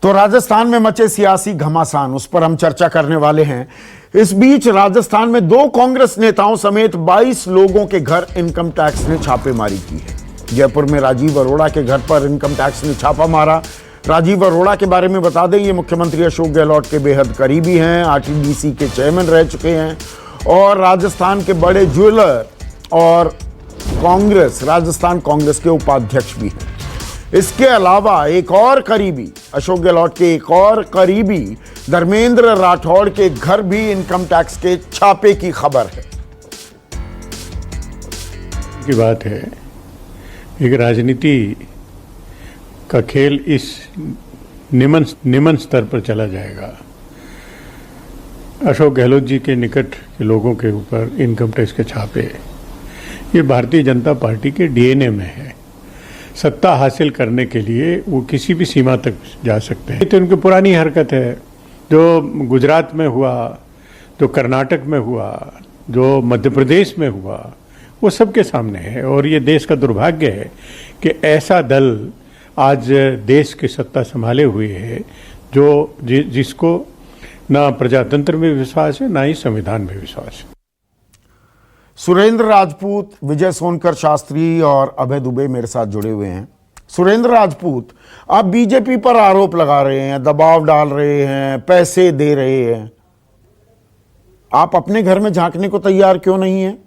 तो राजस्थान में मचे सियासी घमासान, उस पर हम चर्चा करने वाले हैं। इस बीच राजस्थान में 2 कांग्रेस नेताओं समेत 22 लोगों के घर इनकम टैक्स ने छापेमारी की है। जयपुर में राजीव अरोड़ा के घर पर इनकम टैक्स ने छापा मारा। राजीव अरोड़ा के बारे में बता दें, ये मुख्यमंत्री अशोक गहलोत के बेहद करीबी हैं, आरटीडीसी के चेयरमैन रह चुके हैं और राजस्थान के बड़े ज्वेलर और राजस्थान कांग्रेस के उपाध्यक्ष भी हैं। इसके अलावा एक और करीबी, अशोक गहलोत के एक और करीबी धर्मेंद्र राठौड़ के घर भी इनकम टैक्स के छापे की खबर है। की बात है, एक राजनीति का खेल इस निम्न स्तर पर चला जाएगा। अशोक गहलोत जी के निकट के लोगों के ऊपर इनकम टैक्स के छापे, ये भारतीय जनता पार्टी के डीएनए में है। सत्ता हासिल करने के लिए वो किसी भी सीमा तक जा सकते हैं। तो उनकी पुरानी हरकत है, जो गुजरात में हुआ, जो कर्नाटक में हुआ, जो मध्य प्रदेश में हुआ, वो सबके सामने है। और ये देश का दुर्भाग्य है कि ऐसा दल आज देश की सत्ता संभाले हुए है जिसको ना प्रजातंत्र में विश्वास है, ना ही संविधान में विश्वास है। सुरेंद्र राजपूत, विजय सोनकर शास्त्री और अभय दुबे मेरे साथ जुड़े हुए हैं। सुरेंद्र राजपूत, आप बीजेपी पर आरोप लगा रहे हैं, दबाव डाल रहे हैं, पैसे दे रहे हैं, आप अपने घर में झांकने को तैयार क्यों नहीं है?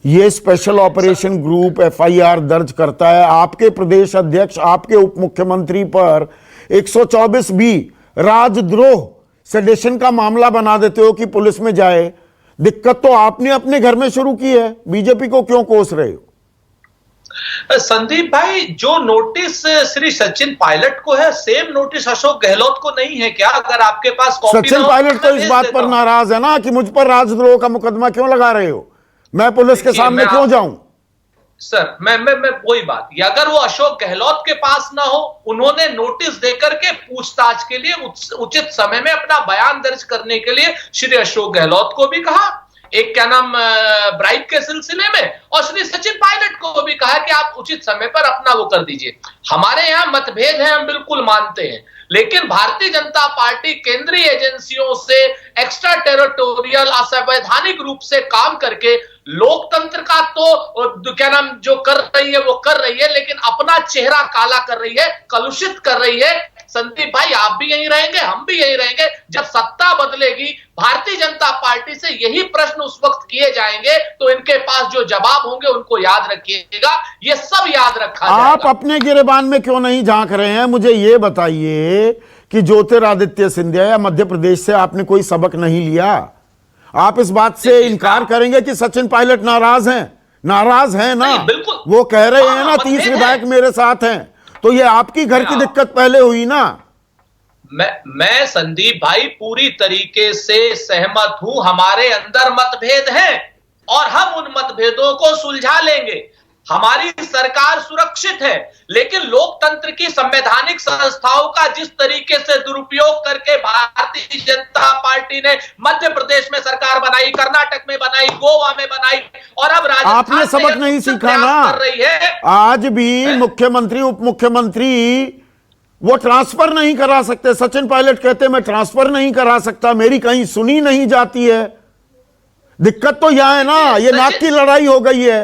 ये स्पेशल ऑपरेशन ग्रुप एफआईआर दर्ज करता है, आपके प्रदेश अध्यक्ष, आपके उप मुख्यमंत्री पर 124 बी राजद्रोह सेडेशन का मामला बना देते हो कि पुलिस में जाए। दिक्कत तो आपने अपने घर में शुरू की है, बीजेपी को क्यों कोस रहे हो? संदीप भाई, जो नोटिस श्री सचिन पायलट को है, सेम नोटिस अशोक गहलोत को नहीं है क्या? अगर आपके पास कॉपी सचिन पायलट तो इस बात पर नाराज है ना कि मुझ पर राजद्रोह का मुकदमा क्यों लगा रहे हो, मैं पुलिस के सामने क्यों जाऊं? सर, मैं वही बात, अगर वो अशोक गहलोत के पास ना हो, उन्होंने नोटिस देकर के पूछताछ के लिए उचित समय में अपना बयान दर्ज करने के लिए श्री अशोक गहलोत को भी कहा, एक क्या नाम ब्राइब के सिलसिले में, और श्री सचिन पायलट को भी कहा कि आप उचित समय पर अपना वो कर दीजिए। हमारे यहाँ मतभेद है, हम बिल्कुल मानते हैं, लेकिन भारतीय जनता पार्टी केंद्रीय एजेंसियों से एक्स्ट्रा टेरिटोरियल असंवैधानिक रूप से काम करके लोकतंत्र का तो क्या नाम जो कर रही है वो कर रही है, लेकिन अपना चेहरा काला कर रही है, कलुषित कर रही है। संदीप भाई, आप भी यहीं रहेंगे, हम भी यहीं रहेंगे। जब सत्ता बदलेगी, भारतीय जनता पार्टी से यही प्रश्न उस वक्त किए जाएंगे, तो इनके पास जो जवाब होंगे उनको याद रखिएगा, ये सब याद रखा जाएगा। आप अपने गिरेबान में क्यों नहीं झांक रहे हैं? मुझे ये बताइए कि ज्योतिरादित्य सिंधिया या मध्य प्रदेश से आपने कोई सबक नहीं लिया? आप इस बात से इनकार करेंगे कि सचिन पायलट नाराज हैं? नाराज हैं ना, बिल्कुल। वो कह रहे हैं ना 30 विधायक मेरे साथ हैं, तो ये आपकी घर की दिक्कत पहले हुई ना। मैं संदीप भाई पूरी तरीके से सहमत हूं, हमारे अंदर मतभेद हैं और हम उन मतभेदों को सुलझा लेंगे। हमारी सरकार सुरक्षित है, लेकिन लोकतंत्र की संवैधानिक संस्थाओं का जिस तरीके से दुरुपयोग करके भारतीय जनता पार्टी ने मध्य प्रदेश में सरकार बनाई, कर्नाटक में बनाई, गोवा में बनाई, और अब राजस्थान आपने सबक नहीं सीखा ना? कर रही है। आज भी मुख्यमंत्री उप मुख्यमंत्री वो ट्रांसफर नहीं करा सकते। सचिन पायलट कहते मैं ट्रांसफर नहीं करा सकता, मेरी कहीं सुनी नहीं जाती है। दिक्कत तो यह है ना, ये नाक की लड़ाई हो गई है।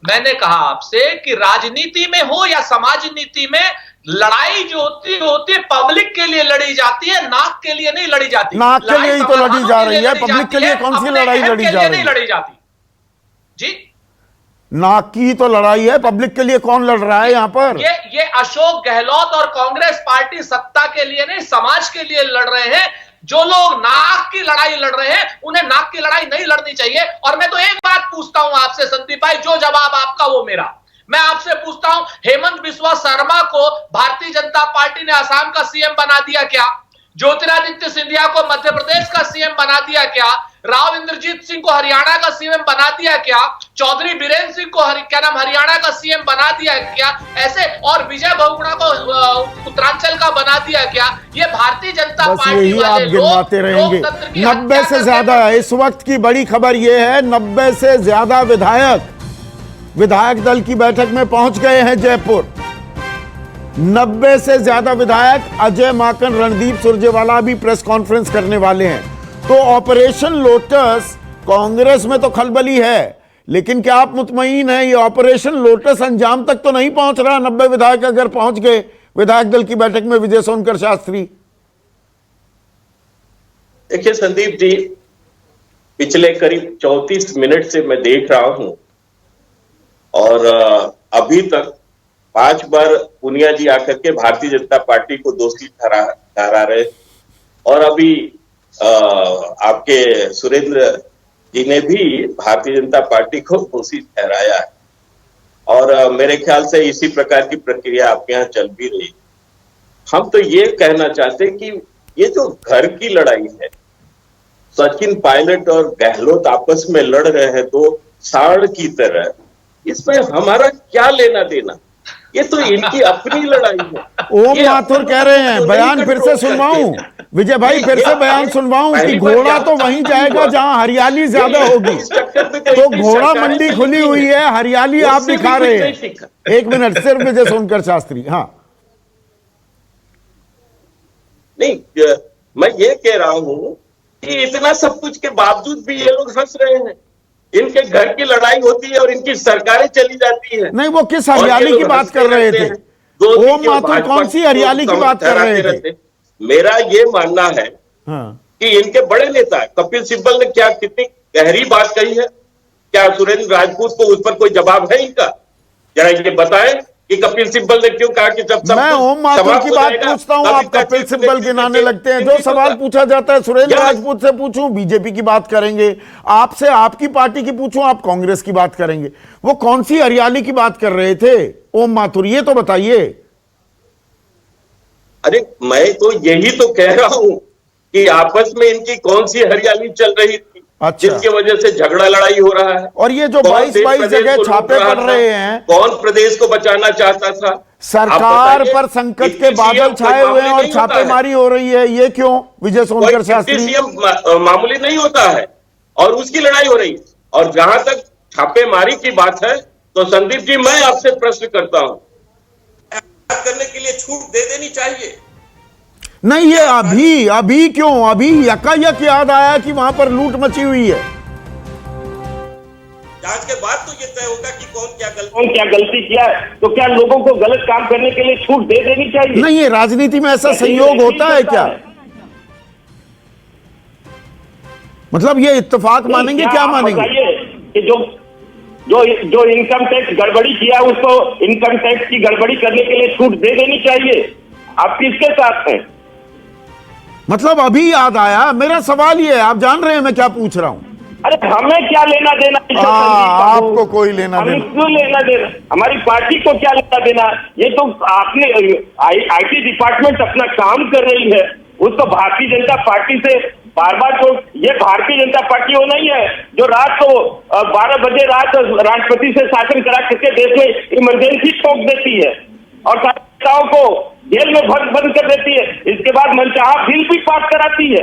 मैंने कहा आपसे कि राजनीति में हो या समाज नीति में, लड़ाई जो होती है पब्लिक के लिए लड़ी जाती है, नाक के लिए नहीं लड़ी जाती। नाक के लिए ही तो लड़ी जा रही है, पब्लिक के लिए कौन सी लड़ाई लड़ी जा रही है? नहीं लड़ी जाती जी, नाक की तो लड़ाई है, पब्लिक के लिए कौन लड़ रहा है यहाँ पर? ये अशोक गहलोत और कांग्रेस पार्टी सत्ता के लिए नहीं, समाज के लिए लड़ रहे हैं। जो लोग नाक की लड़ाई लड़ रहे हैं, उन्हें नाक की लड़ाई नहीं लड़नी चाहिए। और मैं तो एक बात पूछता हूं आपसे संदीप भाई, जो जवाब आपका वो मेरा। मैं आपसे पूछता हूं, हेमंत बिस्वा शर्मा को भारतीय जनता पार्टी ने असम का सीएम बना दिया क्या? ज्योतिरादित्य सिंधिया को मध्य प्रदेश का सीएम बना दिया क्या? राव इंद्रजीत सिंह को हरियाणा का सीएम बना दिया क्या? चौधरी बीरेन्द्र सिंह को क्या नाम हरियाणा का सीएम बना दिया क्या? ऐसे, और विजय बहुगुणा को उत्तरांचल का बना दिया क्या? ये भारतीय जनता पार्टी वाले आप गिनवाते रहेंगे। 90 से ज्यादा, इस वक्त की बड़ी खबर यह है, 90 से ज्यादा विधायक दल की बैठक में पहुंच गए हैं जयपुर। 90 से ज्यादा विधायक अजय माकन, रणदीप सुरजेवाला भी प्रेस कॉन्फ्रेंस करने वाले हैं। तो ऑपरेशन लोटस, कांग्रेस में तो खलबली है, लेकिन क्या आप मुतमईन हैं ये ऑपरेशन लोटस अंजाम तक तो नहीं पहुंच रहा? 90 विधायक अगर पहुंच गए विधायक दल की बैठक में, विजय सोनकर शास्त्री। देखिए संदीप जी, पिछले करीब 34 मिनट से मैं देख रहा हूं और अभी तक 5 बार पुनिया जी आकर के भारतीय जनता पार्टी को दोषी ठहरा रहे, और अभी आपके सुरेंद्र जी ने भी भारतीय जनता पार्टी को दोषी ठहराया है, और मेरे ख्याल से इसी प्रकार की प्रक्रिया आपके यहाँ चल भी रही। हम तो ये कहना चाहते हैं कि ये जो घर की लड़ाई है, सचिन पायलट और गहलोत आपस में लड़ रहे हैं तो सांड की तरह, इसमें हमारा क्या लेना देना? ये तो इनकी अपनी लड़ाई है। ओम माथुर कह रहे हैं, बयान फिर से सुनवाऊं विजय भाई, फिर से बयान सुनवाऊं कि घोड़ा तो वहीं जाएगा जहां हरियाली ज्यादा होगी। तो घोड़ा मंडी खुली हुई है, हरियाली आप दिखा रहे हैं। एक मिनट सिर्फ विजय सोनकर शास्त्री। हाँ नहीं, मैं ये कह रहा हूं कि इतना सब कुछ के बावजूद भी ये लोग हंस रहे हैं। इनके घर की लड़ाई होती है और इनकी सरकारें चली जाती है। नहीं, वो किस हरियाली की बात कर रहे थे? ओम माथुर कौन सी हरियाली की बात कर रहे थे? मेरा ये मानना है हाँ। कि इनके बड़े नेता कपिल सिब्बल ने क्या कितनी गहरी बात कही है, क्या सुरेंद्र राजपूत को उस पर कोई जवाब है इनका? जरा ये बताएं कि कपिल सिब्बल ने क्यों कहा कि जब मैं ओम माथुर की बात पूछता हूं, आप कपिल सिब्बल गिनाने लगते हैं। जो सवाल पूछा जाता है सुरेंद्र राजपूत से पूछूं, बीजेपी की बात करेंगे, आपसे आपकी पार्टी की पूछूं, आप कांग्रेस की बात करेंगे। वो कौन सी हरियाली की बात कर रहे थे ओम माथुर, ये तो बताइए। अरे मैं तो यही तो कह रहा हूं कि आपस में इनकी कौन सी हरियाली चल रही थी, अच्छा, जिसकी वजह से झगड़ा लड़ाई हो रहा है। और ये जो 22 जगह छापे पड़ रहे हैं, कौन प्रदेश को बचाना चाहता था? सरकार पर संकट के बादल छाए हुए हैं और छापेमारी हो रही है, ये क्यों विजय सोनकर शास्त्री? सीएम मामूली नहीं होता है और उसकी लड़ाई हो रही। और जहां तक छापेमारी की बात है तो संदीप जी, मैं आपसे प्रश्न करता हूं, करने के लिए छूट दे देनी चाहिए। नहीं, ये अभी क्यों? अभी यकायक याद आया कि वहां पर लूट मची हुई है। जांच के बाद तो ये तय होगा कि कौन क्या गलती किया है। तो क्या लोगों को गलत काम करने के लिए छूट दे देनी चाहिए? नहीं, ये राजनीति में ऐसा संयोग होता है क्या? मतलब ये इत्तेफाक मानेंगे, क्या मानेंगे? कि जो इनकम टैक्स गड़बड़ी किया उसको इनकम टैक्स की गड़बड़ी करने के लिए छूट दे देनी चाहिए। आप किसके साथ हैं? मतलब अभी याद आया? मेरा सवाल ये है, आप जान रहे हैं मैं क्या पूछ रहा हूं? अरे हमें क्या लेना देना? आपको कोई लेना देना? क्यों लेना देना? हमारी पार्टी को क्या लेना देना? ये तो आपने आईटी डिपार्टमेंट अपना काम कर रही है, उसको भारतीय जनता पार्टी से बार बार तो, ये भारतीय जनता पार्टी वो नहीं है जो रात को 12 बजे रात राष्ट्रपति से शासन करा करके देश में इमरजेंसी ठोक देती है और कार्यकर्ताओं को जेल में बंद कर देती है, इसके बाद मनचाहा बिल भी पास कराती है।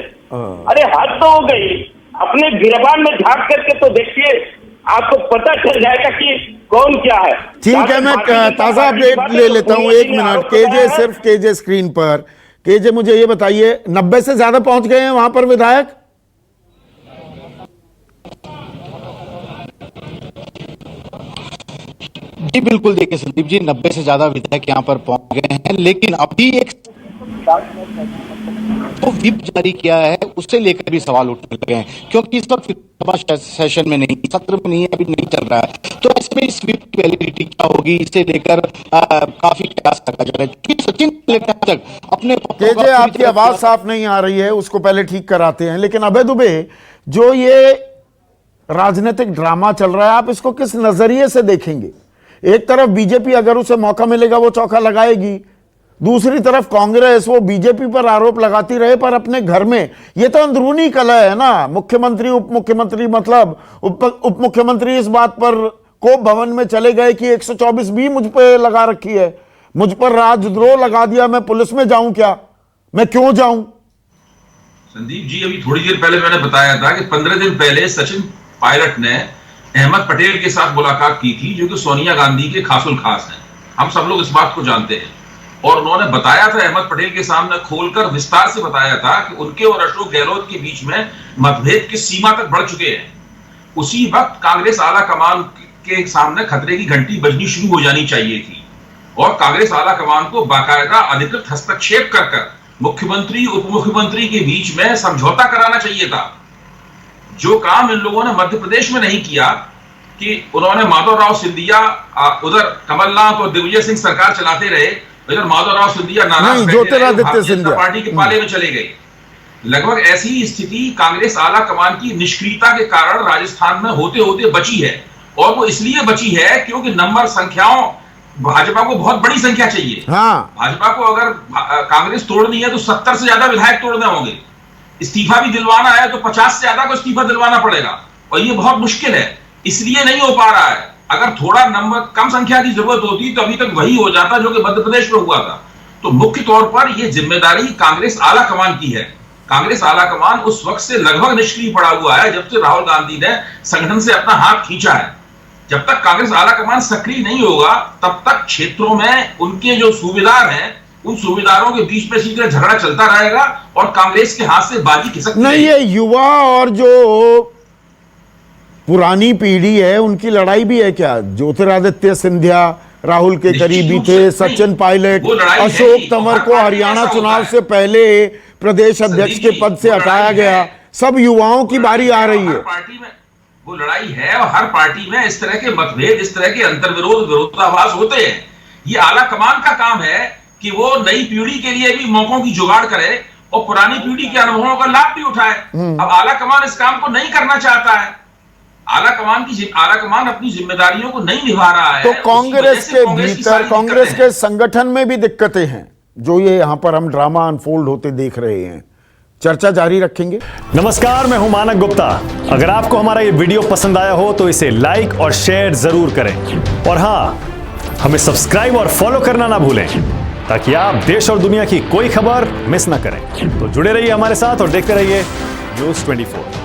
अरे हद तो हो गई। अपने गिरबान में झांक करके तो देखिए, आपको पता चल जाएगा कि कौन क्या है। ठीक है, मैं ताजा अपडेट ले लेता हूं, एक मिनट। केजे, सिर्फ केजे स्क्रीन पर। केजे, मुझे ये बताइए, 90 से ज्यादा पहुंच गए हैं वहां पर विधायक? जी बिल्कुल, देखिए संदीप जी, 90 से ज्यादा विधायक यहां पर पहुंच गए हैं, लेकिन अभी एक तो व्हिप जारी किया है उससे लेकर भी सवाल उठने लगे हैं, क्योंकि इस वक्त विधानसभा सेशन में नहीं, सत्र में नहीं, अभी नहीं चल रहा है। तो ऐसे में इस व्हिप की वैलिडिटी क्या होगी, इसे लेकर काफी प्रयास रखा जा रहा है। सचिन तक अपने केजे, आपकी आवाज साफ नहीं आ रही है, उसको पहले ठीक कराते हैं। लेकिन अभय दुबे, जो ये राजनीतिक ड्रामा चल रहा है, आप इसको किस नजरिए से देखेंगे? एक तरफ बीजेपी अगर उसे मौका मिलेगा वो चौका लगाएगी, दूसरी तरफ कांग्रेस वो बीजेपी पर आरोप लगाती रहे पर अपने घर में, ये तो अंदरूनी कलह है ना। मुख्यमंत्री उप मुख्यमंत्री, मतलब उप मुख्यमंत्री इस बात पर कोप भवन में चले गए कि 124 भी मुझ पर लगा रखी है, मुझ पर राजद्रोह लगा दिया, मैं पुलिस में जाऊं क्या? मैं क्यों जाऊं? संदीप जी, अभी थोड़ी देर पहले मैंने बताया था कि 15 दिन पहले सचिन पायलट ने अहमद पटेल के साथ मुलाकात की थी, जो कि सोनिया गांधी के खासुल खास हैं। हम सब लोग इस बात को जानते हैं। और उन्होंने बताया था अहमद पटेल के सामने खोलकर विस्तार से बताया था कि उनके और अशोक गहलोत के बीच में मतभेद किस सीमा तक बढ़ चुके हैं। उसी वक्त कांग्रेस आला कमान के सामने खतरे की घंटी बजनी शुरू हो जानी चाहिए थी और कांग्रेस आला कमान को बाकायदा अधिकृत हस्तक्षेप कर मुख्यमंत्री उप मुख्यमंत्री के बीच में समझौता कराना चाहिए था। जो काम इन लोगों ने मध्य प्रदेश में नहीं किया कि उन्होंने माधवराव सिंधिया, उधर कमलनाथ और दिग्विजय सिंह सरकार चलाते रहे, इधर माधवराव सिंधिया नाराज ज्योतिरादित्य सिंधिया पार्टी के पाले में चले गए। लगभग ऐसी स्थिति कांग्रेस आला कमान की निष्क्रियता के कारण राजस्थान में होते होते बची है और वो इसलिए बची है क्योंकि नंबर संख्याओं भाजपा को बहुत बड़ी संख्या चाहिए। हाँ। भाजपा को अगर कांग्रेस तोड़नी है तो 70 से ज्यादा विधायक तोड़ने होंगे। इस्तीफा भी दिलवाना है तो 50 से ज्यादा को इस्तीफा दिलवाना पड़ेगा और ये बहुत मुश्किल है, इसलिए नहीं हो पा रहा है। अगर थोड़ा नंबर कम संख्या की जरूरत होती तो अभी तक वही हो जाता जो कि मध्य प्रदेश में हुआ था। तो मुख्य तौर पर यह जिम्मेदारी कांग्रेस आला कमान की है। कांग्रेस आला कमान उस वक्त से लगभग निष्क्रिय पड़ा हुआ है जब से राहुल गांधी ने संगठन से अपना हाथ खींचा है। जब तक कांग्रेस आला कमान सक्रिय नहीं होगा तब तक क्षेत्रों में उनके जो सूबेदार हैं उन सूबेदारों के बीच में इसी तरह झगड़ा चलता रहेगा और कांग्रेस के हाथ से बाजी खिसकती नहीं। ये युवा और जो पुरानी पीढ़ी है उनकी लड़ाई भी है क्या? ज्योतिरादित्य सिंधिया राहुल के करीबी थे, सचिन पायलट, अशोक तंवर को हरियाणा चुनाव से पहले प्रदेश अध्यक्ष के पद से हटाया गया। सब युवाओं की बारी आ रही है। पार्टी में वो लड़ाई है और हर पार्टी में इस तरह के मतभेद, इस तरह के अंतर्विरोध, विरोधाभास होते हैं। ये आला कमान का काम है कि वो नई पीढ़ी के लिए भी मौकों की जुगाड़ करे और पुरानी पीढ़ी के अनुभवों का लाभ भी उठाए। अब आला कमान इस काम को नहीं करना चाहता है। आला कमान अपनी जिम्मेदारियों को नहीं निभा रहा है। तो कांग्रेस के भीतर, कांग्रेस के संगठन में भी दिक्कतें हैं जो ये यहां पर हम ड्रामा अनफोल्ड होते देख रहे हैं। चर्चा जारी रखेंगे। नमस्कार, मैं हूं मानक गुप्ता। अगर आपको हमारा ये वीडियो पसंद आया हो तो इसे लाइक और शेयर जरूर करें और हां, हमें सब्सक्राइब और फॉलो करना ना भूलें ताकि आप देश और दुनिया की कोई खबर मिस ना करें। तो जुड़े रहिए हमारे साथ और देखते रहिए न्यूज़ 24।